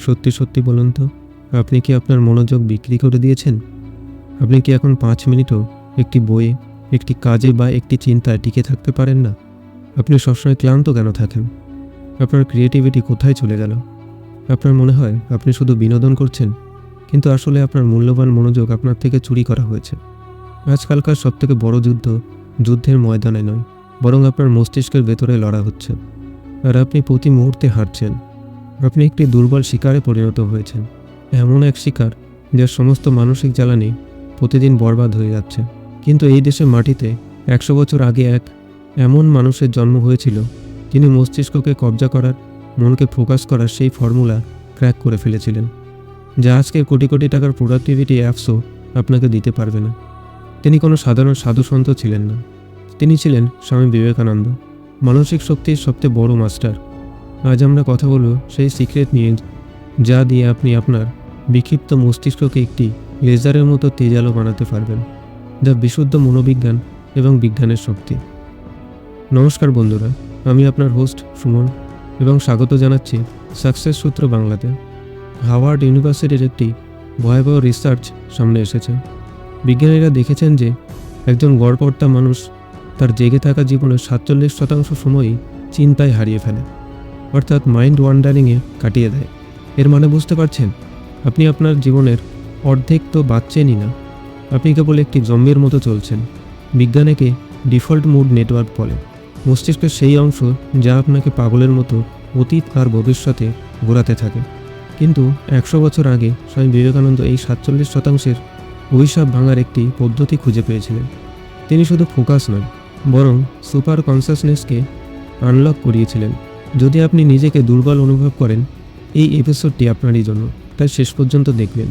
সত্যি সত্যি বলুন তো, আপনি কি আপনার মনোযোগ বিক্রি করে দিয়েছেন? আপনি কি এখন ৫ মিনিটও একটি বইয়ে, একটি কাজে বা একটি চিন্তায় টিকে থাকতে পারেন না? আপনি সবসময় ক্লান্ত কেন থাকেন? আপনার ক্রিয়েটিভিটি কোথায় চলে গেল? আপনার মনে হয় আপনি শুধু বিনোদন করছেন, কিন্তু আসলে আপনার মূল্যবান মনোযোগ আপনার থেকে চুরি করা হয়েছে। আজকালকার সবথেকে বড় যুদ্ধ যুদ্ধের ময়দানে নয়, বরং আপনার মস্তিষ্কের ভেতরে লড়া হচ্ছে। আর আপনি প্রতি মুহূর্তে হারছেন। আপনি একটি দুর্বল শিকারে পরিণত হয়েছেন, এমন এক শিকার যার সমস্ত মানসিক জ্বালানি প্রতিদিন বরবাদ হয়ে যাচ্ছে। কিন্তু এই দেশের মাটিতে ১০০ বছর আগে এক এমন মানুষের জন্ম হয়েছিল, যিনি মস্তিষ্ককে কবজা করার, মনকে ফোকাস করার সেই ফর্মুলা ক্র্যাক করে ফেলেছিলেন, যা আজকের কোটি কোটি টাকার প্রোডাক্টিভিটি অ্যাপসও আপনাকে দিতে পারবে না। তিনি কোনো সাধারণ সাধুসন্ত ছিলেন না, তিনি ছিলেন স্বামী বিবেকানন্দ, মানসিক শক্তির সবচেয়ে বড় মাস্টার। আজ আমরা কথা বলব সেই সিক্রেট নিয়ে, যা দিয়ে আপনি আপনার বিক্ষিপ্ত মস্তিষ্ককে একটি লেজারের মতো তেজালো বানাতে পারবেন, যা বিশুদ্ধ মনোবিজ্ঞান এবং বিজ্ঞানের শক্তি। নমস্কার বন্ধুরা, আমি আপনার হোস্ট সুমন এবং স্বাগত জানাচ্ছি সাকসেস সূত্র বাংলাতে। হাওয়ার্ড ইউনিভার্সিটির একটি ভয়াবহ রিসার্চ সামনে এসেছে। বিজ্ঞানীরা দেখেছেন যে একজন গড়পড়তা মানুষ তার জেগে থাকা জীবনের ৪৭% সময়ই চিন্তায় হারিয়ে ফেলে, অর্থাৎ মাইন্ড ওয়ান্ডারিংয়ে কাটিয়ে দেয়। এর মানে বুঝতে পারছেন? আপনি আপনার জীবনের অর্ধেক তো বাঁচছেনই না, আপনি কেবল একটি জম্বির মতো চলছেন। বিজ্ঞানীকে ডিফল্ট মুড নেটওয়ার্ক বলে, মস্তিষ্কের সেই অংশ যা আপনাকে পাগলের মতো অতীত আর ভবিষ্যতে ঘোরাতে থাকে। কিন্তু ১০০ বছর আগে স্বামী বিবেকানন্দ এই ৪৭%-এর অভিশাপ ভাঙার একটি পদ্ধতি খুঁজে পেয়েছিলেন। তিনি শুধু ফোকাস নয়, বরং সুপার কনসাসনেসকে আনলক করিয়েছিলেন। যদি আপনি নিজেকে দুর্বল অনুভব করেন, এই এপিসোডটি আপনারই জন্য, তাই শেষ পর্যন্ত দেখবেন।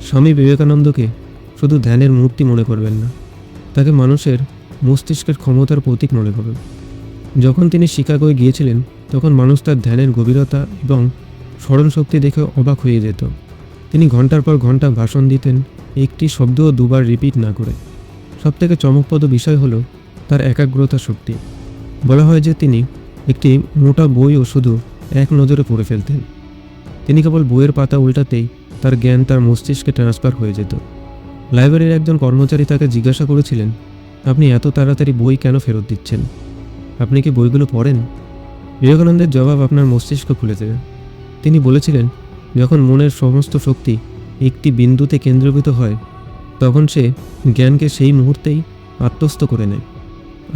স্বামী বিবেকানন্দকে শুধু ধ্যানের মূর্তি মনে করবেন না, তাকে মানুষের মস্তিষ্কের ক্ষমতার প্রতীক মনে করবেন। যখন তিনি শিকাগোয় গিয়েছিলেন, তখন মানুষ তার ধ্যানের গভীরতা এবং স্মরণশক্তি দেখে অবাক হয়ে যেত। তিনি ঘন্টার পর ঘন্টা ভাষণ দিতেন, একটি শব্দও দুবার রিপিট না করে। সবথেকে চমকপ্রদ বিষয় হলো তার একাগ্রতা শক্তি। বলা হয় যে তিনি একটি মোটা বইও শুধু এক নজরে পড়ে ফেলতেন। তিনি কেবল বইয়ের পাতা উল্টাতেই তার জ্ঞান তার মস্তিষ্কে ট্রান্সফার হয়ে যেত। লাইব্রেরির একজন কর্মচারী তাকে জিজ্ঞাসা করেছিলেন, আপনি এত তাড়াতাড়ি বই কেন ফেরত দিচ্ছেন? আপনি কি বইগুলো পড়েন? বিবেকানন্দের জবাব আপনার মস্তিষ্ক খুলে দেবে। তিনি বলেছিলেন, যখন মনের সমস্ত শক্তি একটি বিন্দুতে কেন্দ্রীভূত হয়, তখন সে জ্ঞানকে সেই মুহূর্তেই আত্মস্থ করে নেয়।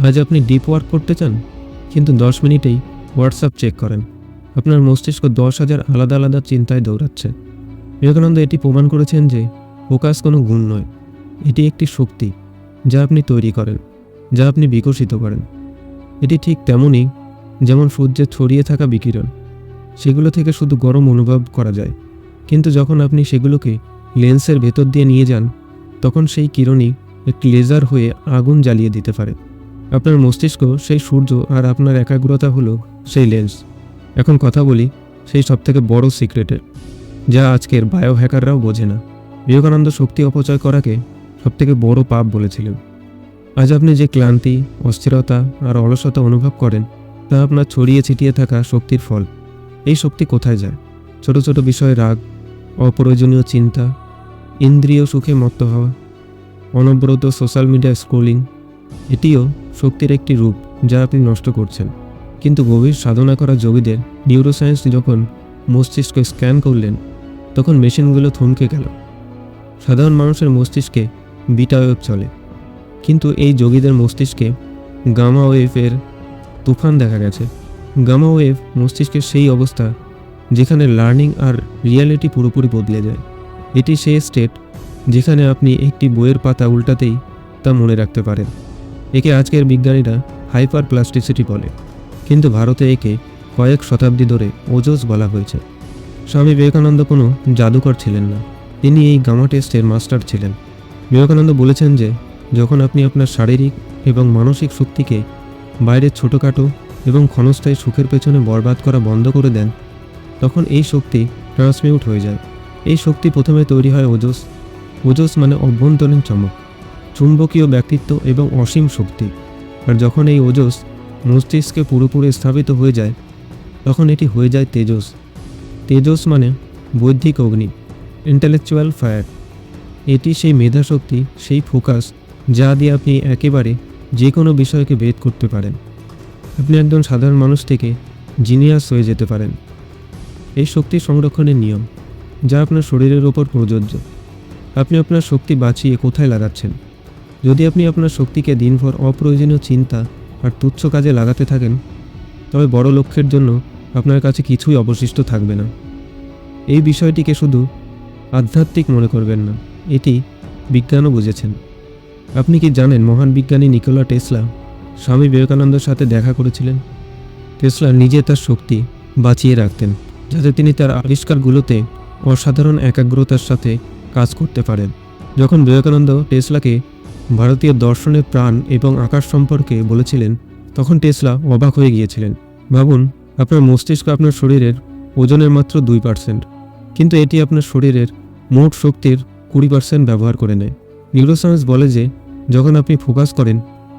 আজ আপনি ডিপ ওয়ার্ক করতে চান, কিন্তু ১০ মিনিটেই হোয়াটসঅ্যাপ চেক করেন, আপনার মস্তিষ্ক ১০,০০০ আলাদা আলাদা চিন্তায় দৌড়াচ্ছে। বিবেকানন্দ এটি প্রমাণ করেছেন যে ফোকাস কোনো গুণ নয়, এটি একটি শক্তি যা আপনি তৈরি করেন, যা আপনি বিকশিত করেন। এটি ঠিক তেমনই যেমন সূর্যের ছড়িয়ে থাকা বিকিরণ, সেগুলো থেকে শুধু গরম অনুভব করা যায়, কিন্তু যখন আপনি সেগুলোকে লেন্সের ভেতর দিয়ে নিয়ে যান, তখন সেই কিরণই একটি লেজার হয়ে আগুন জ্বালিয়ে দিতে পারে। আপনার মস্তিষ্ক সেই সূর্য, আর আপনার একাগ্রতা হলো সেই লেন্স। এখন কথা বলি সেই সবথেকে বড় সিক্রেটের, যা আজকের বায়ো হ্যাকাররাও বোঝে না। বিবেকানন্দ শক্তি অপচয় করাকে সবথেকে বড় পাপ বলেছিলেন। আজ আপনি যে ক্লান্তি, অস্থিরতা আর অলসতা অনুভব করেন, তা আপনার ছড়িয়ে ছিটিয়ে থাকা শক্তির ফল। এই শক্তি কোথায় যায়? ছোট ছোট বিষয়ে রাগ, অপ্রয়োজনীয় চিন্তা, ইন্দ্রিয় সুখে মত্ত হওয়া, অনবরত সোশ্যাল মিডিয়া স্ক্রোলিং। এটিও শক্তির একটি রূপ যা আপনি নষ্ট করছেন। কিন্তু গভীর সাধনা করা যোগীদের নিউরোসায়েন্স যখন মস্তিষ্ক স্ক্যান করলেন, তখন মেশিনগুলো থমকে গেল। সাধারণ মানুষের মস্তিষ্কে বিটা ওয়েভ চলে, কিন্তু এই যোগীদের মস্তিষ্কে গামা ওয়েভের তুফান দেখা গেছে। গামা ওয়েভ মস্তিষ্কের সেই অবস্থা যেখানে লার্নিং আর রিয়ালিটি পুরোপুরি বদলে যায়। এটি সেই স্টেট যেখানে আপনি একটি বইয়ের পাতা উল্টাতেই তা মনে রাখতে পারেন। একে আজকের বিজ্ঞানীরা হাইপার প্লাস্টিসিটি বলে, কিন্তু ভারতে একে কয়েক শতাব্দী ধরে ওজোস বলা হয়েছে। স্বামী বিবেকানন্দ কোনো জাদুকর ছিলেন না, তিনি এই গামা টেস্টের মাস্টার ছিলেন। বিবেকানন্দ বলেছেন যে যখন আপনি আপনার শারীরিক এবং মানসিক শক্তিকে বাইরের ছোটোখাটো এবং ক্ষণস্থায়ী সুখের পেছনে বরবাদ করা বন্ধ করে দেন, তখন এই শক্তি ট্রান্সমিউট হয়ে যায়। এই শক্তি প্রথমে তৈরি হয় ওজোস। ওজোস মানে অভ্যন্তরীণ চমক, চুম্বকীয় ব্যক্তিত্ব এবং অসীম শক্তি। আর যখন এই ওজোস মস্তিষ্কে পুরোপুরি স্থাপিত হয়ে যায়, তখন এটি হয়ে যায় তেজস। তেজস মানে বৌদ্ধিক অগ্নি, ইন্টেলেকচুয়াল ফায়ার। এটি সেই মেধাশক্তি, সেই ফোকাস যা দিয়ে আপনি একেবারে যে কোনো বিষয়কে ভেদ করতে পারেন। আপনি একজন সাধারণ মানুষ থেকে জিনিয়াস হয়ে যেতে পারেন। এই শক্তি সংরক্ষণের নিয়ম, যা আপনার শরীরের ওপর প্রযোজ্য। আপনি আপনার শক্তি বাঁচিয়ে কোথায় লাগাচ্ছেন? যদি আপনি আপনার শক্তিকে দিনভর অপ্রয়োজনীয় চিন্তা আর তুচ্ছ কাজে লাগাতে থাকেন, তবে বড় লক্ষ্যের জন্য আপনার কাছে কিছুই অবশিষ্ট থাকবে না। এই বিষয়টিকে শুধু আধ্যাত্মিক মনে করবেন না, এটি বিজ্ঞানও বুঝেছেন। আপনি কি জানেন মহান বিজ্ঞানী নিকোলা টেসলা স্বামী বিবেকানন্দের সাথে দেখা করেছিলেন? টেসলা নিজে তার শক্তি বাঁচিয়ে রাখতেন, যাতে তিনি তার আবিষ্কারগুলোতে অসাধারণ একাগ্রতার সাথে কাজ করতে পারেন। যখন বিবেকানন্দ টেসলাকে ভারতীয় দর্শনের প্রাণ এবং আকাশ সম্পর্কে বলেছিলেন, তখন টেসলা অবাক হয়ে গিয়েছিলেন। ভাবুন, আপনার মস্তিষ্ক আপনার শরীরের ওজনের মাত্র 2%, কিন্তু এটি আপনার শরীরের মোট শক্তির 20% ব্যবহার করে নেয়। নিউরোসায়েন্স বলে যে যখন আপনি ফোকাস করেন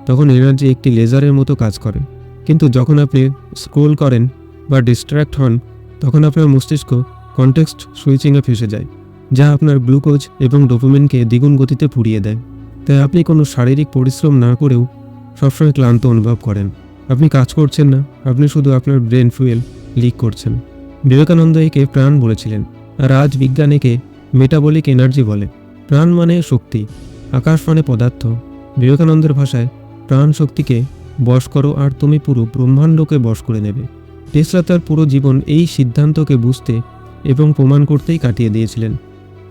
তখন এনার্জি একটি লেজারের মতো কাজ করে, কিন্তু যখন আপনি স্ক্রোল করেন বা ডিস্ট্র্যাক্ট হন, তখন আপনার মস্তিষ্ক কনটেক্সট সুইচিংয়ে ফেসে যায়, যা আপনার গ্লুকোজ এবং ডোপামিনকে দ্বিগুণ গতিতে পুড়িয়ে দেয়। তাই আপনি কোনো শারীরিক পরিশ্রম না করেও সবসময় ক্লান্ত অনুভব করেন। আপনি কাজ করছেন না, আপনি শুধু আপনার ব্রেন ফুয়েল লিক করছেন। বিবেকানন্দ একে প্রাণ বলেছিলেন, আর আজ বিজ্ঞান একে মেটাবলিক এনার্জি বলে। প্রাণ মানে শক্তি, আকাশ মানে পদার্থ। বিবেকানন্দের ভাষায়, প্রাণ শক্তিকে বশ করো আর তুমি পুরো ব্রহ্মাণ্ডকে বশ করে নেবে। টেসলা তার পুরো জীবন এই সিদ্ধান্তকে বুঝতে এবং প্রমাণ করতেই কাটিয়ে দিয়েছিলেন।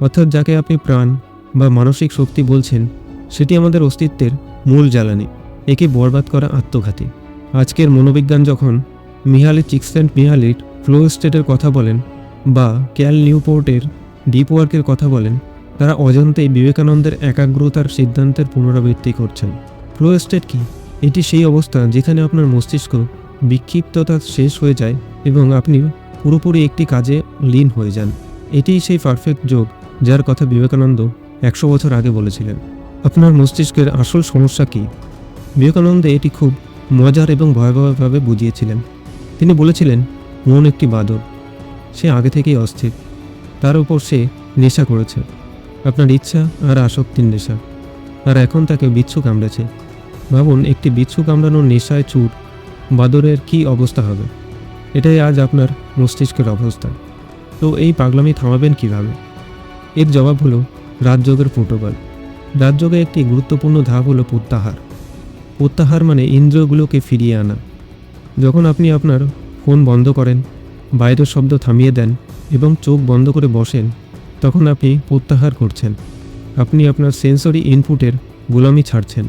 অর্থাৎ যাকে আপনি প্রাণ বা মানসিক শক্তি বলছেন, সেটি আমাদের অস্তিত্বের মূল জ্বালানি। একে বরবাদ করা আত্মঘাতী। আজকের মনোবিজ্ঞান যখন মিহালি চিক্সেন্ট-মিহালির ফ্লো স্টেটের কথা বলেন বা ক্যাল নিউপোর্টের ডিপ ওয়ার্কের কথা বলেন, তারা অজান্তেই বিবেকানন্দের একাগ্রতার সিদ্ধান্তের পুনরাবৃত্তি করছেন। ফ্লো স্টেট কি? এটি সেই অবস্থা যেখানে আপনার মস্তিষ্ক বিক্ষিপ্ততা শেষ হয়ে যায় এবং আপনি পুরোপুরি একটি কাজে লীন হয়ে যান। এটিই সেই পারফেক্ট যোগ যার কথা বিবেকানন্দ 100 বছর আগে বলেছিলেন। আপনার মস্তিষ্কের আসল সমস্যা কী? বিবেকানন্দ এটি খুব মজার এবং ভয়াবহভাবে বুঝিয়েছিলেন। তিনি বলেছিলেন, মন একটি বাদর, সে আগে থেকেই অস্থির, তার উপর সে নেশা করেছে, আপনার ইচ্ছা আর আসক্তির নেশা, আর এখন তাকে বিচ্ছু কামড়েছে। ভাবুন, একটি বিচ্ছু কামড়ানোর নেশায় চুর বাদরের কী অবস্থা হবে? এটাই আজ আপনার মস্তিষ্কের অবস্থা। তো এই পাগলামি থামাবেন কিভাবে? এর জবাব হলো রাজযোগের প্রোটোকল। রাজযোগে একটি গুরুত্বপূর্ণ ধাপ হলো প্রত্যাহার। প্রত্যাহার মানে ইন্দ্রিয়গুলোকে ফিরিয়ে আনা। যখন আপনি আপনার ফোন বন্ধ করেন, বাইরের শব্দ থামিয়ে দেন এবং চোখ বন্ধ করে বসেন, তখন আপনি প্রত্যাহার করছেন। আপনি আপনার সেন্সরি ইনপুটের গোলামি ছাড়ছেন।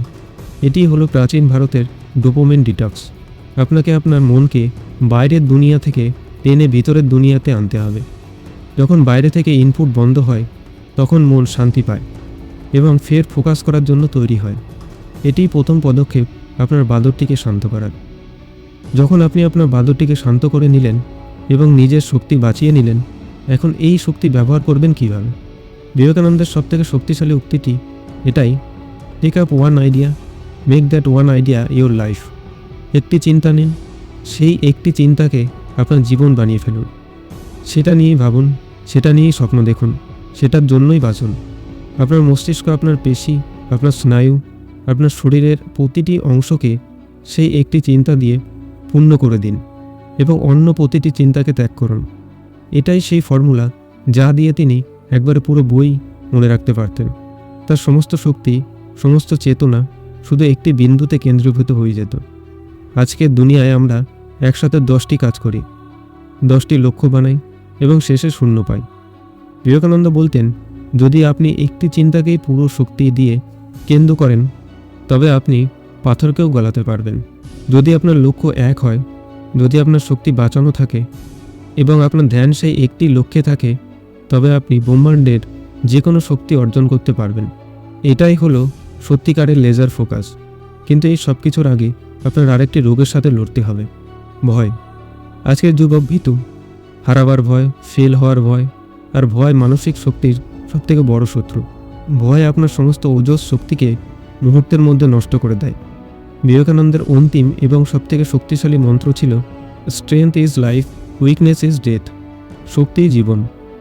এটি হলো প্রাচীন ভারতের ডোপামিন ডিটক্স। আপনাকে আপনার মনকে বাইরের দুনিয়া থেকে টেনে ভিতরের দুনিয়াতে আনতে হবে। যখন বাইরে থেকে ইনপুট বন্ধ হয়, তখন মন শান্তি পায় এবং ফের ফোকাস করার জন্য তৈরি হয়। এটিই প্রথম পদক্ষেপ আপনার বাদরটিকে শান্ত করার। যখন আপনি আপনার বাদরটিকে শান্ত করে নিলেন এবং নিজের শক্তি বাঁচিয়ে নিলেন, এখন এই শক্তি ব্যবহার করবেন কিভাবে? বিবেকানন্দের সবথেকে শক্তিশালী উক্তিটি এটাই, take up one idea, make that one idea your life. একটি চিন্তা নিন, সেই একটি চিন্তাকে আপনার জীবন বানিয়ে ফেলুন। সেটা নিয়েই ভাবুন, সেটা নিয়েই স্বপ্ন দেখুন, সেটার জন্যই বাঁচুন। আপনার মস্তিষ্ক, আপনার পেশি, আপনার স্নায়ু, আপনার শরীরের প্রতিটি অংশকে সেই একটি চিন্তা দিয়ে পূর্ণ করে দিন এবং অন্য প্রতিটি চিন্তাকে ত্যাগ করুন। এটাই সেই ফর্মুলা যা দিয়ে তিনি একবারে পুরো বই মনে রাখতে পারতেন। তার সমস্ত শক্তি, সমস্ত চেতনা শুধু একটি বিন্দুতে কেন্দ্রীভূত হয়ে যেত। আজকের দুনিয়ায় আমরা একসাথে 10টি কাজ করি, 10টি লক্ষ্য বানাই এবং শেষে শূন্য পাই। বিবেকানন্দ বলতেন, যদি আপনি একটি চিন্তাকেই পুরো শক্তি দিয়ে কেন্দ্র করেন, তবে আপনি পাথরকেও গলাতে পারবেন। যদি আপনার লক্ষ্য এক হয়, যদি আপনার শক্তি বাঁচানো থাকে এবং আপনার ধ্যান সেই একটি লক্ষ্যে থাকে, তবে আপনি ব্রহ্মাণ্ডের যে কোনো শক্তি অর্জন করতে পারবেন। এটাই হলো সত্যিকারের লেজার ফোকাস। কিন্তু এই সব কিছুর আগে আপনার আরেকটি রোগের সাথে লড়তে হবে, ভয়। আজকের যুবক ভীতু, হারাবার ভয়, ফেল হওয়ার ভয়, আর ভয় মানসিক শক্তির সবথেকে বড় শত্রু। ভয় আপনার সমস্ত ওজস শক্তিকে মুহূর্তের মধ্যে নষ্ট করে দেয়। বিবেকানন্দের অন্তিম এবং সবথেকে শক্তিশালী মন্ত্র ছিল, strength is life, weakness is death. শক্তিই জীবন,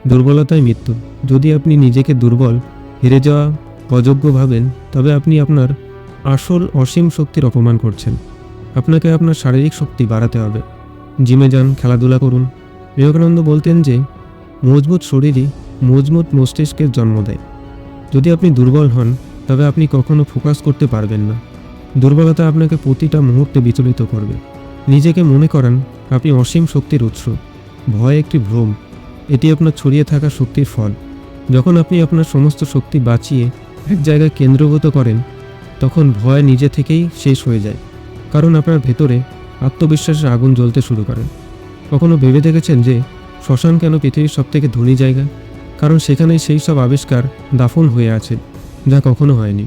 দুর্বলতাই মৃত্যু। যদি আপনি নিজেকে দুর্বল, হেরে যাওয়া, অযোগ্য ভাবেন, তবে আপনি আপনার আসল অসীম শক্তির অপমান করছেন। আপনাকে আপনার শারীরিক শক্তি বাড়াতে হবে। জিমে যান, খেলাধুলা করুন। বিবেকানন্দ বলতেন যে মজবুত শরীরই মজবুত মস্তিষ্কের জন্ম দেয়। যদি আপনি দুর্বল হন, তবে আপনি কখনো ফোকাস করতে পারবেন না। দুর্বলতা আপনাকে প্রতিটা মুহূর্তে বিচলিত করবে। নিজেকে মনে করান আপনি অসীম শক্তির উৎস। ভয় একটি ভ্রম, এটি আপনার ছড়িয়ে থাকা শক্তির ফল। যখন আপনি আপনার সমস্ত শক্তি বাঁচিয়ে এক জায়গায় কেন্দ্রীভূত করেন, তখন ভয় নিজে থেকেই শেষ হয়ে যায়, কারণ আপনার ভেতরে আত্মবিশ্বাসের আগুন জ্বলতে শুরু করেন। কখনো ভেবে দেখেছেন যে শ্মশান কেন পৃথিবীর সবথেকে ধনী জায়গা? কারণ সেখানেই সেই সব আবিষ্কার দাফন হয়ে আছে যা কখনো হয়নি।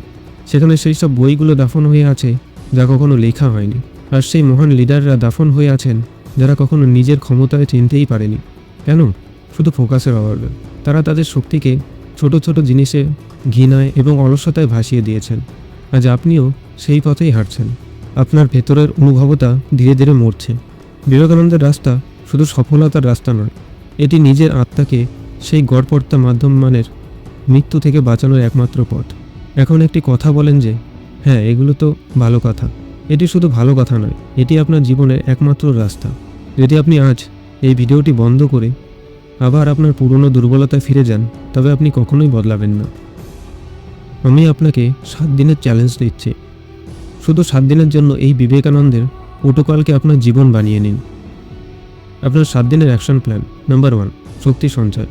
সেখানে সেই সব বইগুলো দাফন হয়ে আছে যা কখনো লেখা হয়নি। আর সেই মহান লিডাররা দাফন হয়ে আছেন যারা কখনো নিজের ক্ষমতায় চিনতেই পারেনি। কেন? শুধু ফোকাসের অভাবে। তারা তাদের শক্তিকে ছোট ছোট জিনিসে, ঘৃণায় এবং অলসতায় ভাসিয়ে দিয়েছেন। আজ আপনিও সেই পথেই হাঁটছেন। আপনার ভেতরের অনুভবতা ধীরে ধীরে মরছে। বিবেকানন্দের রাস্তা শুধু সফলতার রাস্তা নয়, এটি নিজের আত্মাকে সেই গড়পড়তা মাধ্যমানের মৃত্যু থেকে বাঁচানোর একমাত্র পথ। এখন একটি কথা বলেন যে, হ্যাঁ, এগুলো তো ভালো কথা। এটি শুধু ভালো কথা নয়, এটি আপনার জীবনের একমাত্র রাস্তা। যদি আপনি আজ এই ভিডিওটি বন্ধ করে আবার আপনার পুরনো দুর্বলতায় ফিরে যান, তবে আপনি কখনোই বদলাবেন না। আমি আপনাকে 7 দিনের চ্যালেঞ্জ দিচ্ছি। শুধু 7 দিনের জন্য এই বিবেকানন্দের প্রোটোকলকে আপনার জীবন বানিয়ে নিন। আপনার 7 দিনের অ্যাকশন প্ল্যান। নাম্বার 1, শক্তি সঞ্চয়।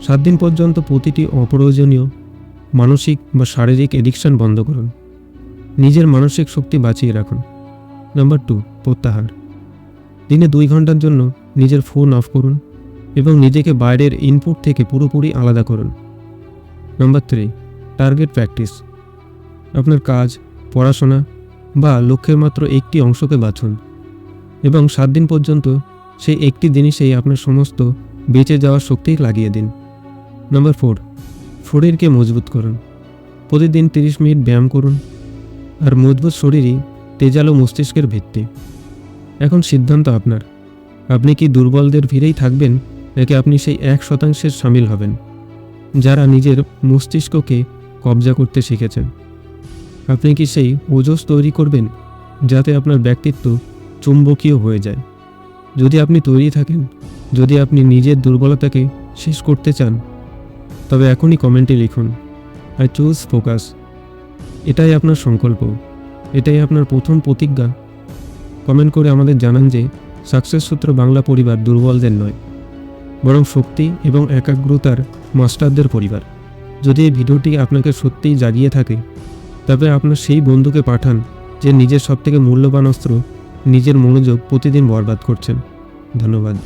7 দিন পর্যন্ত প্রতিটি অপ্রয়োজনীয় মানসিক বা শারীরিক এডিকশন বন্ধ করুন। নিজের মানসিক শক্তি বাঁচিয়ে রাখুন। নাম্বার 2, প্রত্যাহার। দিনে 2 ঘন্টার জন্য নিজের ফোন অফ করুন এবং নিজেকে বাইরের ইনপুট থেকে পুরোপুরি আলাদা করুন। Number 3, target practice. আপনার কাজ, পড়াশোনা বা লক্ষ্যের মাত্র একটি অংশকে বাছুন এবং 7 দিন পর্যন্ত সেই একটি জিনিসেই আপনার সমস্ত বেঁচে যাওয়ার শক্তি লাগিয়ে দিন। নাম্বার 4, শরীরকে মজবুত করুন। প্রতিদিন 30 মিনিট ব্যায়াম করুন। আর মজবুত শরীরই তেজালো মস্তিষ্কের ভিত্তি। এখন সিদ্ধান্ত আপনার। আপনি কি দুর্বলদের ভিড়েই থাকবেন, নাকি আপনি সেই 1% সামিল হবেন যারা নিজের মস্তিষ্ককে কবজা করতে শিখেছেন? আপনি কি সেই ওজস তৈরি করবেন যাতে আপনার ব্যক্তিত্ব চুম্বকীয় হয়ে যায়? যদি আপনি তৈরি থাকেন, যদি আপনি নিজের দুর্বলতাকে শেষ করতে চান, তবে এখনই কমেন্টে লিখুন, আই চুজ ফোকাস। এটাই আপনার সংকল্প, এটাই আপনার প্রথম প্রতিজ্ঞা। কমেন্ট করে আমাদের জানান যে সাকসেস সূত্র বাংলা পরিবার দুর্বলদের নয়, বরং শক্তি এবং একাগ্রতার মাস্টারদের পরিবার। যদি এই ভিডিওটি আপনাকে সত্যিই জাগিয়ে থাকে, তবে আপনার সেই বন্ধুকে পাঠান যে নিজের সবথেকে মূল্যবান অস্ত্র, নিজের মনোযোগ প্রতিদিন বরবাদ করছেন। ধন্যবাদ।